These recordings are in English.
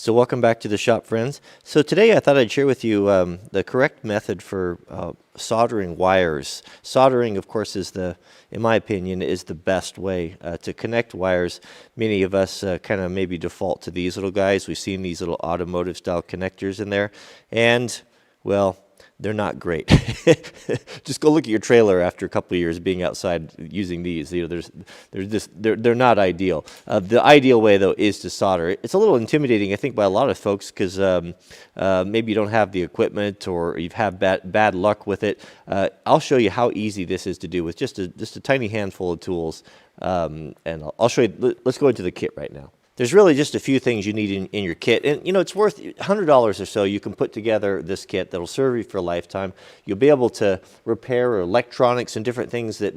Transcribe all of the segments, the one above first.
So welcome back to the shop, friends. So today I thought I'd share with you the correct method for soldering wires. Soldering, of course, in my opinion, is the best way to connect wires. Many of us kind of maybe default to these little guys. We've seen these little automotive style connectors in there, and well, they're not great. Just go look at your trailer after a couple of years being outside using these. You know, they're not ideal. The ideal way, though, is to solder. It's a little intimidating, I think, by a lot of folks because maybe you don't have the equipment or you've had bad luck with it. I'll show you how easy this is to do with just a tiny handful of tools, and I'll show you. Let's go into the kit right now. There's really just a few things you need in your kit. And, you know, it's worth $100 or so. You can put together this kit that'll serve you for a lifetime. You'll be able to repair electronics and different things that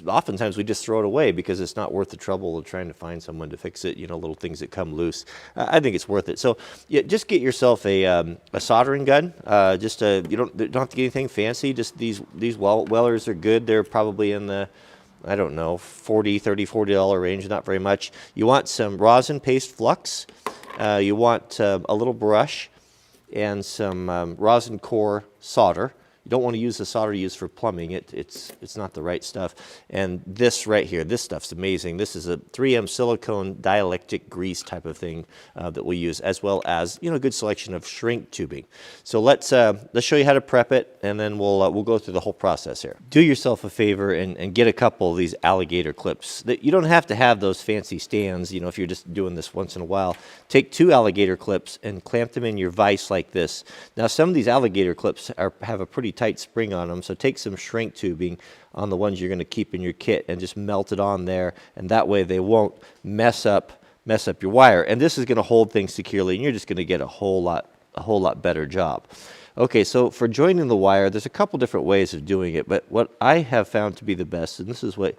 oftentimes we just throw it away because it's not worth the trouble of trying to find someone to fix it, you know, little things that come loose. I think it's worth it. So yeah, just get yourself a soldering gun. You don't have to get anything fancy. Just these Wellers are good. They're probably in the, I don't know, $40 range, not very much. You want some rosin paste flux. You want a little brush and some rosin core solder. You don't want to use the solder used for plumbing. It's not the right stuff. And this right here, this stuff's amazing. This is a 3M silicone dielectric grease type of thing that we use, as well as, you know, a good selection of shrink tubing. So let's show you how to prep it, and then we'll go through the whole process here. Do yourself a favor and get a couple of these alligator clips. You don't have to have those fancy stands, you know, if you're just doing this once in a while. Take 2 alligator clips and clamp them in your vise like this. Now, some of these alligator clips have a pretty tight spring on them, so take some shrink tubing on the ones you're going to keep in your kit and just melt it on there, and that way they won't mess up your wire. And this is going to hold things securely, and you're just going to get a whole lot better job. Okay, so for joining the wire, there's a couple different ways of doing it, but what I have found to be the best, and this is what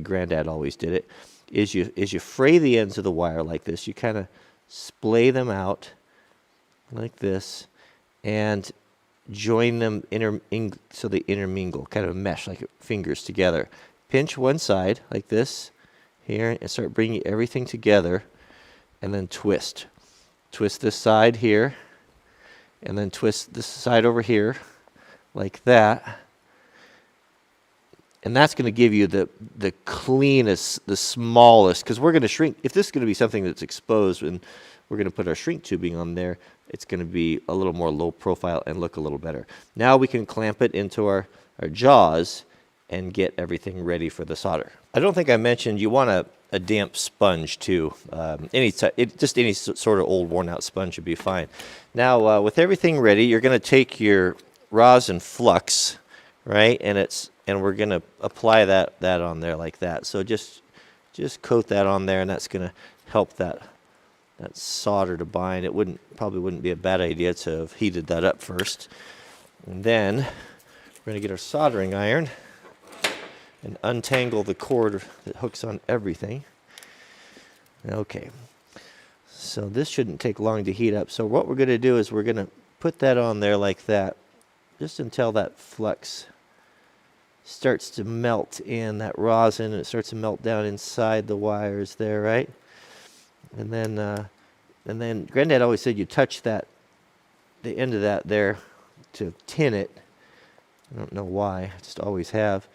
Granddad always did it, is you fray the ends of the wire like this. You kind of splay them out like this and join them so they intermingle, kind of mesh like fingers together. Pinch one side like this here and start bringing everything together, and then twist. Twist this side here, and then twist this side over here like that. And that's going to give you the cleanest, the smallest, because we're going to shrink. If this is going to be something that's exposed and we're going to put our shrink tubing on there, it's going to be a little more low profile and look a little better. Now we can clamp it into our jaws and get everything ready for the solder. I don't think I mentioned you want a damp sponge too. Just any sort of old worn out sponge would be fine. Now with everything ready, you're going to take your rosin flux, right? And we're going to apply that on there like that. So just coat that on there, and that's going to help that solder to bind. It probably wouldn't be a bad idea to have heated that up first. And then we're going to get our soldering iron and untangle the cord that hooks on everything. Okay, so this shouldn't take long to heat up. So what we're going to do is we're going to put that on there like that, just until that flux starts to melt in, that rosin, and it starts to melt down inside the wires there, right? And then Granddad always said you touch the end of that there to tin it. I don't know why, I just always have.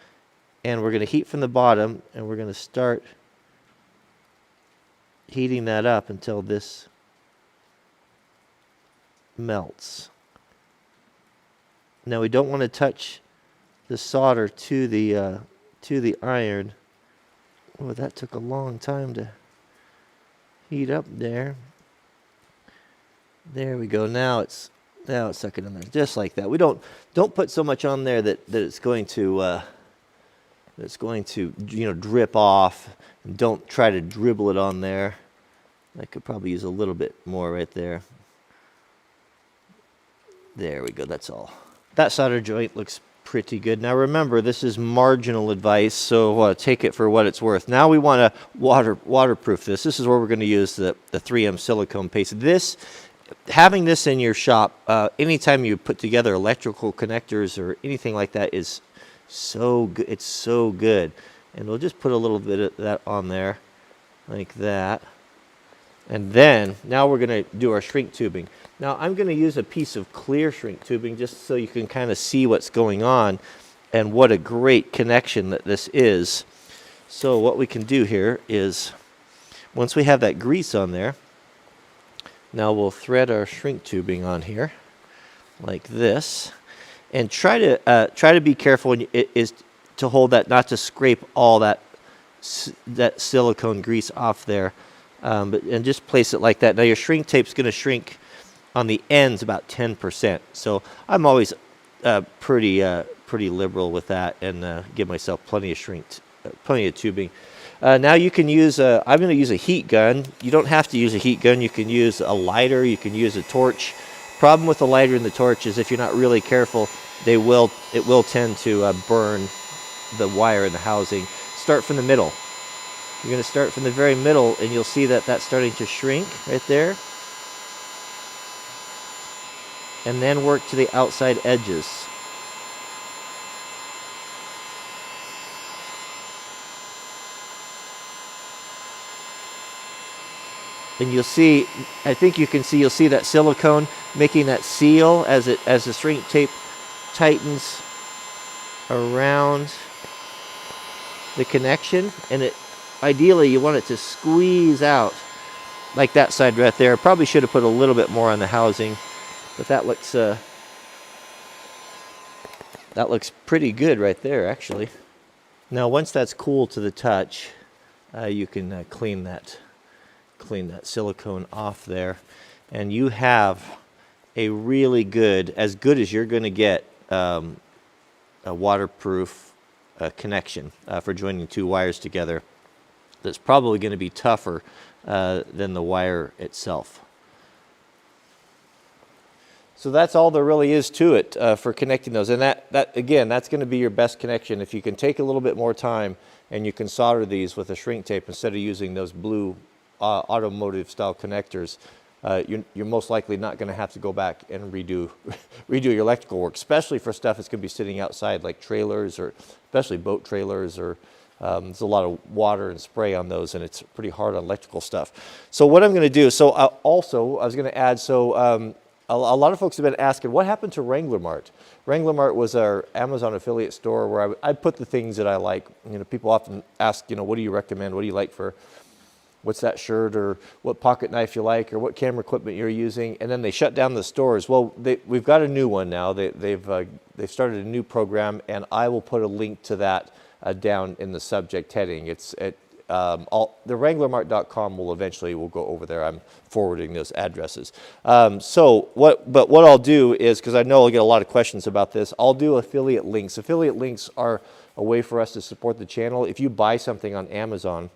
And we're going to heat from the bottom, and we're going to start heating that up until this melts. Now we don't want to touch the solder to the iron. Oh, that took a long time to heat up there. There we go. Now it's sucking in there just like that. We don't put so much on there that it's going to you know, drip off. And don't try to dribble it on there. I could probably use a little bit more right there. There we go. That's all. That solder joint looks pretty good. Now remember, this is marginal advice, so take it for what it's worth. Now we want to waterproof this. This is where we're going to use the 3M silicone paste. Having this in your shop, anytime you put together electrical connectors or anything like that, is so good. It's so good. And we'll just put a little bit of that on there like that. And then, now we're going to do our shrink tubing. Now I'm going to use a piece of clear shrink tubing just so you can kind of see what's going on and what a great connection that this is. So what we can do here is, once we have that grease on there, now we'll thread our shrink tubing on here like this, and try to be careful when to hold that, not to scrape all that silicone grease off there, and just place it like that. Now your shrink tape's going to shrink on the ends about 10%. So I'm always pretty liberal with that, and give myself plenty of tubing. Now you can use I'm going to use a heat gun. You don't have to use a heat gun. You can use a lighter. You can use a torch. Problem with the lighter and the torch is if you're not really careful, it will tend to burn the wire in the housing. Start from the middle. You're going to start from the very middle, and you'll see that that's starting to shrink right there. And then work to the outside edges. And you'll see, I think you can see, you'll see that silicone making that seal as the shrink tape tightens around the connection, and ideally you want it to squeeze out like that side right there. Probably should have put a little bit more on the housing, but that looks pretty good right there actually. Now once that's cool to the touch, you can clean that silicone off there, and you have a really good, as good as you're going to get, a waterproof connection for joining two wires together. That's probably going to be tougher than the wire itself. So that's all there really is to it for connecting those, and that again, that's going to be your best connection. If you can take a little bit more time and you can solder these with a shrink tape instead of using those blue automotive style connectors, you're most likely not going to have to go back and redo your electrical work, especially for stuff that's going to be sitting outside like trailers, or especially boat trailers, or there's a lot of water and spray on those, and it's pretty hard on electrical stuff. So what I'm going to do, I was going to add, a lot of folks have been asking, what happened to Wrangler Mart? Wrangler Mart was our Amazon affiliate store where I put the things that I like. People often ask, what do you recommend? What do you like for, what's that shirt, or what pocket knife you like, or what camera equipment you're using, and then they shut down the stores. Well, we've got a new one now. They've started a new program, and I will put a link to that down in the subject heading. It's at the WranglerMart.com will go over there. I'm forwarding those addresses. What I'll do is, because I know I'll get a lot of questions about this, I'll do affiliate links. Affiliate links are a way for us to support the channel. If you buy something on Amazon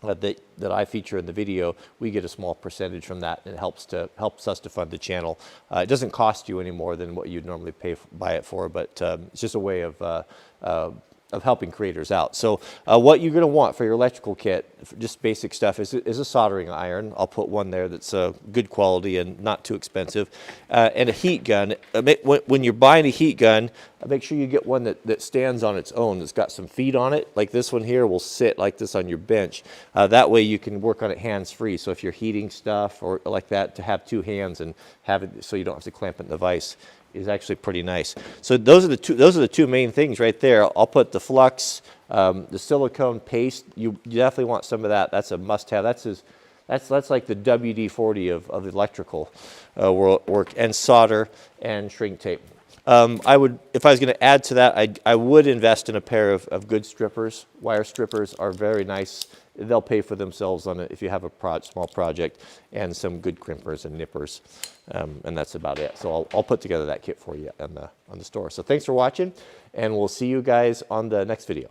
that I feature in the video, we get a small percentage from that, and it helps us to fund the channel. It doesn't cost you any more than what you'd normally buy it for, but it's just a way of helping creators out. So what you're going to want for your electrical kit, just basic stuff, is a soldering iron. I'll put one there that's good quality and not too expensive, and a heat gun. When you're buying a heat gun, make sure you get one that stands on its own, that's got some feet on it. Like this one here will sit like this on your bench. That way you can work on it hands-free. So if you're heating stuff or like that, to have two hands and have it so you don't have to clamp it in the vise is actually pretty nice. So those are the two main things right there. I'll put the flux, the silicone paste. You definitely want some of that. That's a must-have. That's like the WD-40 of electrical work, and solder and shrink tape. If I was going to add to that, I would invest in a pair of good strippers. Wire strippers are very nice. They'll pay for themselves on it if you have a small project, and some good crimpers and nippers, and that's about it. So I'll put together that kit for you on the store. So thanks for watching, and we'll see you guys on the next video.